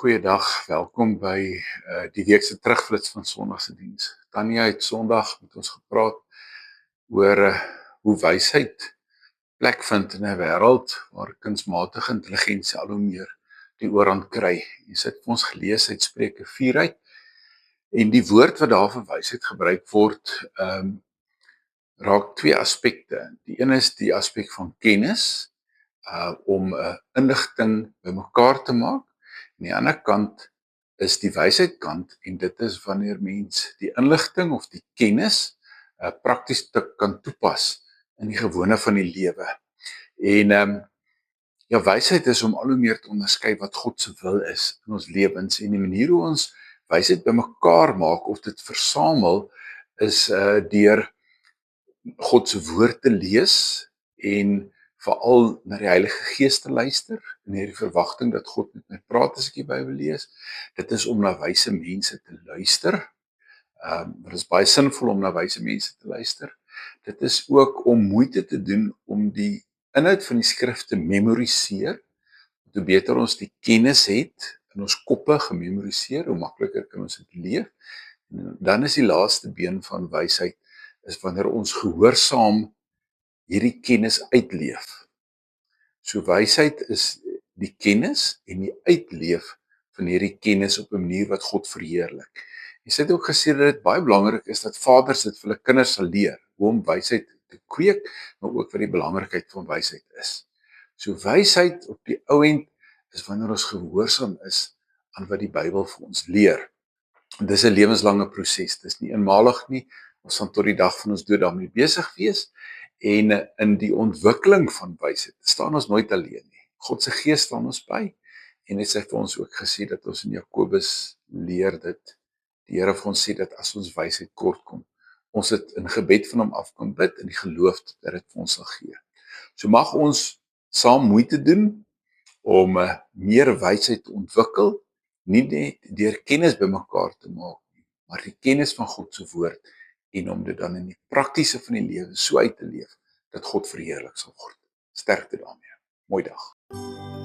Goeiedag, welkom by die weekse terugflits van Sondagse diens. Tanya het Sondag met ons gepraat oor hoe wysheid plek vind in 'n wêreld waar kunsmatige intelligensie al hoe meer die oorhand kry. Sy het vir ons gelees uit Spreuke 4 uit, en die woord wat daar vir wysheid gebruik word, raak twee aspekte. Die een is die aspek van kennis, om inligting bymekaar te maak. Aan die ander kant is die wysheidkant, en dit is wanneer mens die inligting of die kennis prakties kan toepas in die gewone van die lewe. En ja, wysheid is om al hoe meer te onderskei wat God se wil is in ons lewens, en die manier hoe ons wysheid bymekaar maak of dit versamel is deur God se woord te lees en veral na die Heilige Gees te luister, in hierdie verwagting dat God met my praat as ek die Bybel lees. Dit is om na wyse mense te luister. Dit is baie sinvol om na wyse mense te luister. Dit is ook om moeite te doen om die inhoud van die skrif te memoriseer. Hoe beter ons die kennis het in ons koppe gememoriseer, hoe makliker kan ons dit leef. En dan is die laaste been van wysheid is wanneer ons gehoorsaam hierdie kennis uitleef. So wysheid is die kennis en die uitleef van hierdie kennis op 'n manier wat God verheerlik. Sy het ook gesê dat dit baie belangrik is dat vaders dit vir hulle kinders sal leer, hoe om wysheid te kweek, maar ook wat die belangrikheid van wysheid is. So wysheid op die ou end is wanneer ons gehoorsaam is aan wat die Bybel vir ons leer. En dis 'n lewenslange proses, dis nie eenmalig nie. Ons gaan tot die dag van ons dood daarmee besig wees, en in die ontwikkeling van wysheid staan ons nooit alleen nie. God se Gees staan ons by, en het sy vir ons ook gesê dat ons in Jakobus leer dit. Die Here vir ons sê dat as ons wysheid kort kom, ons dit in gebed van hom af kan bid en die geloof dat dit vir ons sal gee. So mag ons saam moeite doen om meer wysheid te ontwikkel, nie net deur kennis bymekaar te maak nie, maar die kennis van God se woord, en om dit dan in die praktiese van die lewe so uit te leef, dat God verheerlik sal word. Sterkte daarmee. Mooi dag.